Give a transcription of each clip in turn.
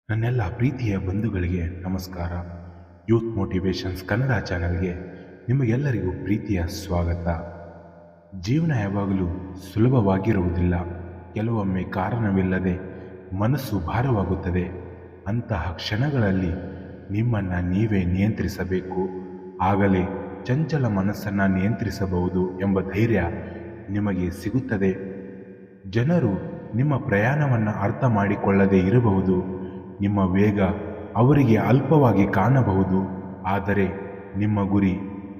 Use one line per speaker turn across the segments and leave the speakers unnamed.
ನನ್ನೆಲ್ಲ ಪ್ರೀತಿಯ ಬಂಧುಗಳಿಗೆ ನಮಸ್ಕಾರ. ಯೂತ್ ಮೋಟಿವೇಶನ್ಸ್ ಕನ್ನಡ ಚಾನೆಲ್ಗೆ ನಿಮಗೆಲ್ಲರಿಗೂ ಪ್ರೀತಿಯ ಸ್ವಾಗತ. ಜೀವನ ಯಾವಾಗಲೂ ಸುಲಭವಾಗಿರುವುದಿಲ್ಲ. ಕೆಲವೊಮ್ಮೆ ಕಾರಣವಿಲ್ಲದೆ ಮನಸ್ಸು ಭಾರವಾಗುತ್ತದೆ. ಅಂತಹ ಕ್ಷಣಗಳಲ್ಲಿ ನಿಮ್ಮನ್ನು ನೀವೇ ನಿಯಂತ್ರಿಸಬೇಕು. ಆಗಲೇ ಚಂಚಲ ಮನಸ್ಸನ್ನು ನಿಯಂತ್ರಿಸಬಹುದು ಎಂಬ ಧೈರ್ಯ ನಿಮಗೆ ಸಿಗುತ್ತದೆ. ಜನರು ನಿಮ್ಮ ಪ್ರಯಾಣವನ್ನು ಅರ್ಥ ಮಾಡಿಕೊಳ್ಳದೇ ಇರಬಹುದು. ನಿಮ್ಮ ವೇಗ ಅವರಿಗೆ ಅಲ್ಪವಾಗಿ ಕಾಣಬಹುದು. ಆದರೆ ನಿಮ್ಮ ಗುರಿ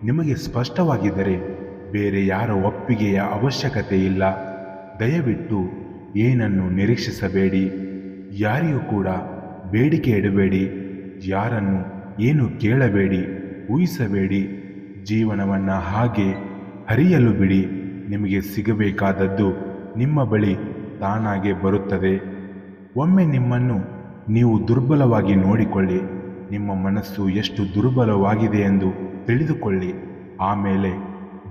ನಿಮಗೆ ಸ್ಪಷ್ಟವಾಗಿದ್ದರೆ ಬೇರೆ ಯಾರ ಒಪ್ಪಿಗೆಯ ಅವಶ್ಯಕತೆ ಇಲ್ಲ. ದಯವಿಟ್ಟು ಏನನ್ನು ನಿರೀಕ್ಷಿಸಬೇಡಿ. ಯಾರಿಗೂ ಕೂಡ ಬೇಡಿಕೆ ಇಡಬೇಡಿ. ಯಾರನ್ನು ಏನು ಕೇಳಬೇಡಿ, ಊಹಿಸಬೇಡಿ. ಜೀವನವನ್ನು ಹಾಗೆ ಹರಿಯಲು ಬಿಡಿ. ನಿಮಗೆ ಸಿಗಬೇಕಾದದ್ದು ನಿಮ್ಮ ಬಳಿ ತಾನಾಗೆ ಬರುತ್ತದೆ. ಒಮ್ಮೆ ನಿಮ್ಮನ್ನು ನೀವು ದುರ್ಬಲವಾಗಿ ನೋಡಿಕೊಳ್ಳಿ. ನಿಮ್ಮ ಮನಸ್ಸು ಎಷ್ಟು ದುರ್ಬಲವಾಗಿದೆ ಎಂದು ತಿಳಿದುಕೊಳ್ಳಿ. ಆಮೇಲೆ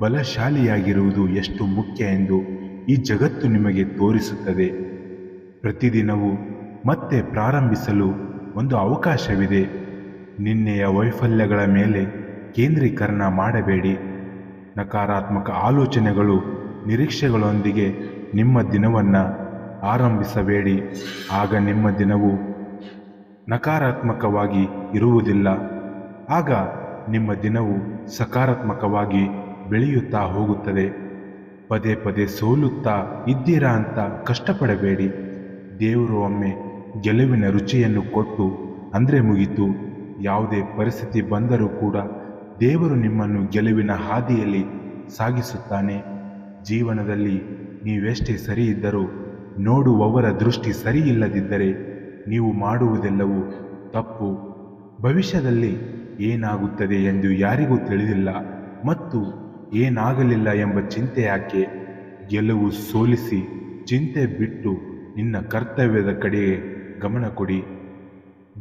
ಬಲಶಾಲಿಯಾಗಿರುವುದು ಎಷ್ಟು ಮುಖ್ಯ ಎಂದು ಈ ಜಗತ್ತು ನಿಮಗೆ ತೋರಿಸುತ್ತದೆ. ಪ್ರತಿದಿನವೂ ಮತ್ತೆ ಪ್ರಾರಂಭಿಸಲು ಒಂದು ಅವಕಾಶವಿದೆ. ನಿನ್ನೆಯ ವೈಫಲ್ಯಗಳ ಮೇಲೆ ಕೇಂದ್ರೀಕರಣ ಮಾಡಬೇಡಿ. ನಕಾರಾತ್ಮಕ ಆಲೋಚನೆಗಳು, ನಿರೀಕ್ಷೆಗಳೊಂದಿಗೆ ನಿಮ್ಮ ದಿನವನ್ನು ಆರಂಭಿಸಬೇಡಿ. ಆಗ ನಿಮ್ಮ ದಿನವು ನಕಾರಾತ್ಮಕವಾಗಿ ಇರುವುದಿಲ್ಲ. ಆಗ ನಿಮ್ಮ ದಿನವು ಸಕಾರಾತ್ಮಕವಾಗಿ ಬೆಳೆಯುತ್ತಾ ಹೋಗುತ್ತದೆ. ಪದೇ ಪದೇ ಸೋಲುತ್ತಾ ಇದ್ದೀರಾ ಅಂತ ಕಷ್ಟಪಡಬೇಡಿ. ದೇವರು ಒಮ್ಮೆ ಗೆಲುವಿನ ರುಚಿಯನ್ನು ಕೊಟ್ಟು ಅಂದರೆ ಮುಗಿತು. ಯಾವುದೇ ಪರಿಸ್ಥಿತಿ ಬಂದರೂ ಕೂಡ ದೇವರು ನಿಮ್ಮನ್ನು ಗೆಲುವಿನ ಹಾದಿಯಲ್ಲಿ ಸಾಗಿಸುತ್ತಾನೆ. ಜೀವನದಲ್ಲಿ ನೀವೆಷ್ಟೇ ಸರಿ ಇದ್ದರೂ ನೋಡುವವರ ದೃಷ್ಟಿ ಸರಿ ಇಲ್ಲದಿದ್ದರೆ ನೀವು ಮಾಡುವುದೆಲ್ಲವೂ ತಪ್ಪು. ಭವಿಷ್ಯದಲ್ಲಿ ಏನಾಗುತ್ತದೆ ಎಂದು ಯಾರಿಗೂ ತಿಳಿದಿಲ್ಲ ಮತ್ತು ಏನಾಗಲಿಲ್ಲ ಎಂಬ ಚಿಂತೆ ಯಾಕೆ? ಗೆಲುವು ಸೋಲಿಸಿ ಚಿಂತೆ ಬಿಟ್ಟು ನಿನ್ನ ಕರ್ತವ್ಯದ ಕಡೆಗೆ ಗಮನ ಕೊಡಿ.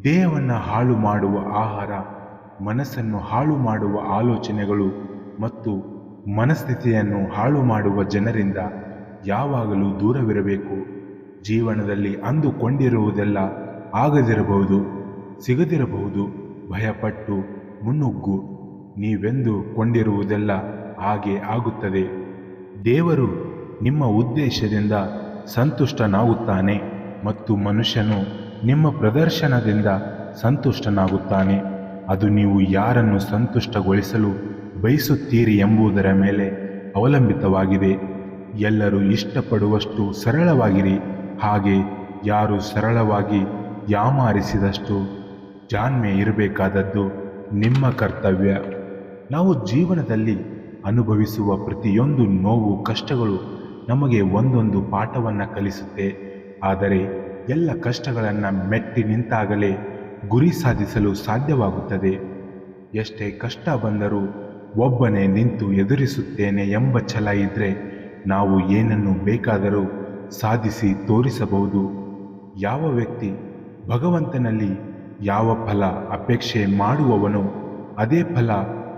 ದೇಹವನ್ನು ಹಾಳು ಮಾಡುವ ಆಹಾರ, ಮನಸ್ಸನ್ನು ಹಾಳು ಮಾಡುವ ಆಲೋಚನೆಗಳು ಮತ್ತು ಮನಸ್ಥಿತಿಯನ್ನು ಹಾಳು ಮಾಡುವ ಜನರಿಂದ ಯಾವಾಗಲೂ ದೂರವಿರಬೇಕು. ಜೀವನದಲ್ಲಿ ಅಂದುಕೊಂಡಿರುವುದೆಲ್ಲ ಆಗದಿರಬಹುದು, ಸಿಗದಿರಬಹುದು. ಭಯಪಟ್ಟು ಮುನ್ನುಗ್ಗು. ನೀವೆಂದು ಕೊಂಡಿರುವುದೆಲ್ಲ ಹಾಗೆ ಆಗುತ್ತದೆ. ದೇವರು ನಿಮ್ಮ ಉದ್ದೇಶದಿಂದ ಸಂತುಷ್ಟನಾಗುತ್ತಾನೆ ಮತ್ತು ಮನುಷ್ಯನು ನಿಮ್ಮ ಪ್ರದರ್ಶನದಿಂದ ಸಂತುಷ್ಟನಾಗುತ್ತಾನೆ. ಅದು ನೀವು ಯಾರನ್ನು ಸಂತುಷ್ಟಗೊಳಿಸಲು ಬಯಸುತ್ತೀರಿ ಎಂಬುದರ ಮೇಲೆ ಅವಲಂಬಿತವಾಗಿದೆ. ಎಲ್ಲರೂ ಇಷ್ಟಪಡುವಷ್ಟು ಸರಳವಾಗಿರಿ. ಹಾಗೆ ಯಾರು ಸರಳವಾಗಿ ಯಾಮಾರಿಸಿದಷ್ಟು ಜಾಣ್ಮೆ ಇರಬೇಕಾದದ್ದು ನಿಮ್ಮ ಕರ್ತವ್ಯ. ನಾವು ಜೀವನದಲ್ಲಿ ಅನುಭವಿಸುವ ಪ್ರತಿಯೊಂದು ನೋವು, ಕಷ್ಟಗಳು ನಮಗೆ ಒಂದೊಂದು ಪಾಠವನ್ನು ಕಲಿಸುತ್ತೆ. ಆದರೆ ಎಲ್ಲ ಕಷ್ಟಗಳನ್ನು ಮೆಟ್ಟಿ ನಿಂತಾಗಲೇ ಗುರಿ ಸಾಧಿಸಲು ಸಾಧ್ಯವಾಗುತ್ತದೆ. ಎಷ್ಟೇ ಕಷ್ಟ ಬಂದರೂ ಒಬ್ಬನೇ ನಿಂತು ಎದುರಿಸುತ್ತೇನೆ ಎಂಬ ಛಲ ಇದ್ದರೆ ನಾವು ಏನನ್ನು ಬೇಕಾದರೂ ಸಾಧಿಸಿ ತೋರಿಸಬಹುದು. ಯಾವ ವ್ಯಕ್ತಿ ಭಗವಂತನಲ್ಲಿ ಯಾವ ಫಲ ಅಪೇಕ್ಷೆ ಮಾಡುವವನೋ ಅದೇ ಫಲ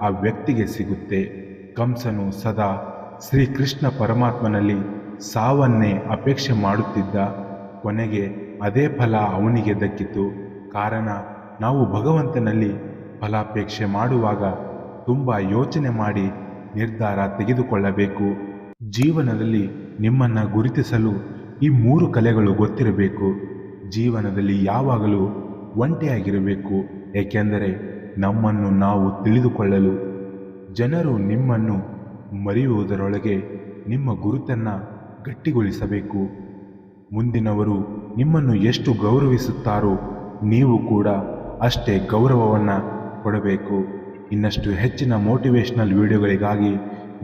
ಆ ವ್ಯಕ್ತಿಗೆ ಸಿಗುತ್ತೆ. ಕಂಸನು ಸದಾ ಶ್ರೀಕೃಷ್ಣ ಪರಮಾತ್ಮನಲ್ಲಿ ಸಾವನ್ನೇ ಅಪೇಕ್ಷೆ ಮಾಡುತ್ತಿದ್ದ. ಕೊನೆಗೆ ಅದೇ ಫಲ ಅವನಿಗೆ ದಕ್ಕಿತು. ಕಾರಣ ನಾವು ಭಗವಂತನಲ್ಲಿ ಫಲಾಪೇಕ್ಷೆ ಮಾಡುವಾಗ ತುಂಬ ಯೋಚನೆ ಮಾಡಿ ನಿರ್ಧಾರ ತೆಗೆದುಕೊಳ್ಳಬೇಕು. ಜೀವನದಲ್ಲಿ ನಿಮ್ಮನ್ನು ಗುರುತಿಸಲು ಈ 3 ಕಲೆಗಳು ಗೊತ್ತಿರಬೇಕು. ಜೀವನದಲ್ಲಿ ಯಾವಾಗಲೂ ಒಂಟಿಯಾಗಿರಬೇಕು. ಏಕೆಂದರೆ ನಮ್ಮನ್ನು ನಾವು ತಿಳಿದುಕೊಳ್ಳಲು ಜನರು ನಿಮ್ಮನ್ನು ಮರೆಯುವುದರೊಳಗೆ ನಿಮ್ಮ ಗುರುತನ್ನು ಗಟ್ಟಿಗೊಳಿಸಬೇಕು. ಮುಂದಿನವರು ನಿಮ್ಮನ್ನು ಎಷ್ಟು ಗೌರವಿಸುತ್ತಾರೋ ನೀವು ಕೂಡ ಅಷ್ಟೇ ಗೌರವವನ್ನು ಕೊಡಬೇಕು. ಇನ್ನಷ್ಟು ಹೆಚ್ಚಿನ ಮೋಟಿವೇಶ್ನಲ್ ವಿಡಿಯೋಗಳಿಗಾಗಿ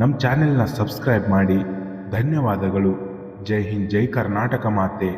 ನಮ್ಮ ಚಾನೆಲ್ನ ಸಬ್ಸ್ಕ್ರೈಬ್ ಮಾಡಿ. ಧನ್ಯವಾದಗಳು. ಜೈ ಹಿಂದ್, ಜೈ ಕರ್ನಾಟಕ ಮಾತೆ.